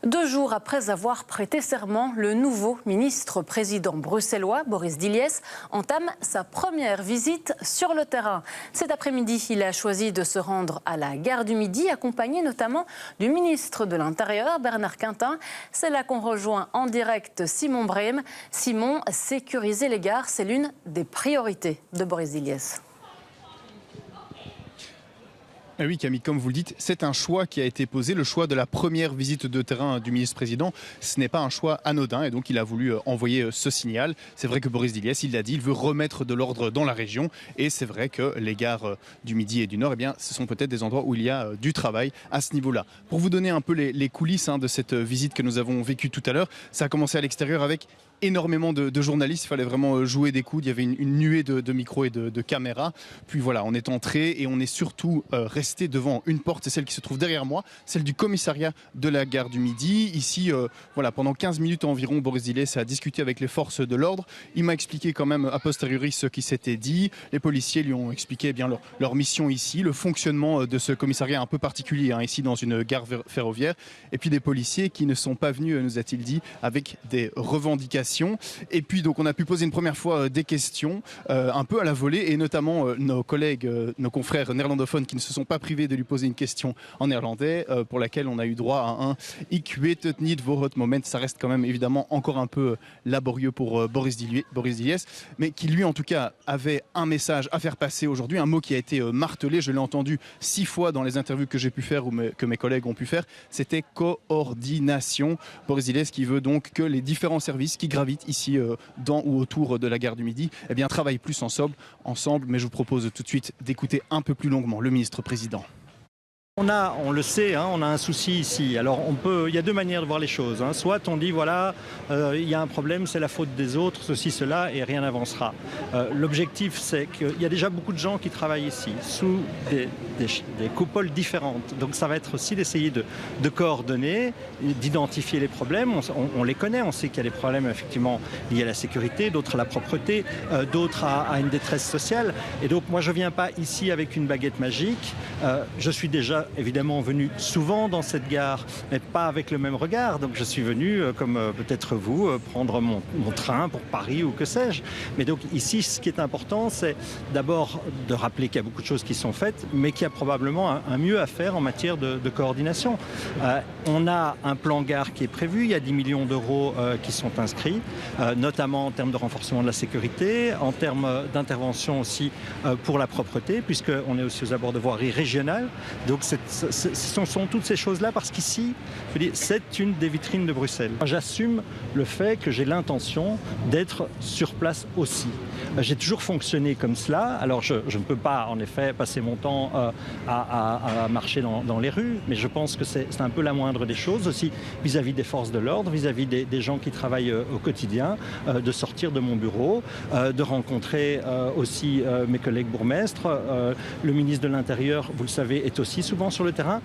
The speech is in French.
2 jours après avoir prêté serment, le nouveau ministre-président bruxellois, Boris Dylies, entame sa première visite sur le terrain. Cet après-midi, il a choisi de se rendre à la gare du Midi, accompagné notamment du ministre de l'Intérieur, Bernard Quintin. C'est là qu'on rejoint en direct Simon Brehm. Simon, sécuriser les gares, c'est l'une des priorités de Boris Dylies. Ah oui Camille, comme vous le dites, c'est un choix qui a été posé, le choix de la première visite de terrain du ministre-président. Ce n'est pas un choix anodin et donc il a voulu envoyer ce signal. C'est vrai que Boris Dylies, il l'a dit, il veut remettre de l'ordre dans la région et c'est vrai que les gares du Midi et du Nord, eh bien, ce sont peut-être des endroits où il y a du travail à ce niveau-là. Pour vous donner un peu les coulisses de cette visite que nous avons vécue tout à l'heure, ça a commencé à l'extérieur avec énormément de journalistes, il fallait vraiment jouer des coudes, il y avait une nuée de micros et de caméras. Puis voilà, on est entré et on est surtout resté devant une porte, c'est celle qui se trouve derrière moi, celle du commissariat de la gare du Midi. Ici, voilà, pendant 15 minutes environ, Boris Dylies a discuté avec les forces de l'ordre. Il m'a expliqué quand même a posteriori ce qui s'était dit. Les policiers lui ont expliqué eh bien leur mission ici, le fonctionnement de ce commissariat un peu particulier ici dans une gare ferroviaire. Et puis des policiers qui ne sont pas venus, nous a-t-il dit, avec des revendications. Et puis donc on a pu poser une première fois des questions un peu à la volée et notamment nos collègues, nos confrères néerlandophones qui ne se sont pas privés de lui poser une question en néerlandais pour laquelle on a eu droit à un « Ik weet het niet voor het moment ». Ça reste quand même évidemment encore un peu laborieux pour Boris Dylies, mais qui lui en tout cas avait un message à faire passer aujourd'hui, un mot qui a été martelé, je l'ai entendu 6 fois dans les interviews que j'ai pu faire ou que mes collègues ont pu faire, c'était coordination. Boris Dylies qui veut donc que les différents services qui gravitent ici dans ou autour de la gare du Midi, eh bien travaillent plus ensemble, mais je vous propose tout de suite d'écouter un peu plus longuement le ministre-président. On le sait, on a un souci ici. Alors il y a 2 manières de voir les choses. Soit on dit voilà, il y a un problème, c'est la faute des autres, ceci, cela, et rien n'avancera. L'objectif, c'est qu'il y a déjà beaucoup de gens qui travaillent ici, sous des coupoles différentes. Donc ça va être aussi d'essayer de coordonner, d'identifier les problèmes. On les connaît, on sait qu'il y a des problèmes effectivement liés à la sécurité, d'autres à la propreté, d'autres à une détresse sociale. Et donc moi je ne viens pas ici avec une baguette magique. Je suis déjà évidemment venu souvent dans cette gare, mais pas avec le même regard. Donc je suis venu, comme peut-être vous, prendre mon train pour Paris ou que sais-je. Mais donc ici, ce qui est important, c'est d'abord de rappeler qu'il y a beaucoup de choses qui sont faites, mais qu'il y a probablement un mieux à faire en matière de coordination. On a un plan gare qui est prévu, il y a 10 millions d'euros qui sont inscrits, notamment en termes de renforcement de la sécurité, en termes d'intervention aussi pour la propreté, puisqu'on est aussi aux abords de voiries régionales. Donc ce sont toutes ces choses-là parce qu'ici, c'est une des vitrines de Bruxelles. J'assume le fait que j'ai l'intention d'être sur place aussi. J'ai toujours fonctionné comme cela. Alors je ne peux pas en effet passer mon temps à marcher dans les rues, mais je pense que c'est un peu la moindre des choses aussi vis-à-vis des forces de l'ordre, vis-à-vis des gens qui travaillent au quotidien, de sortir de mon bureau, de rencontrer aussi mes collègues bourgmestres. Le ministre de l'Intérieur, vous le savez, est aussi souvent sur le terrain.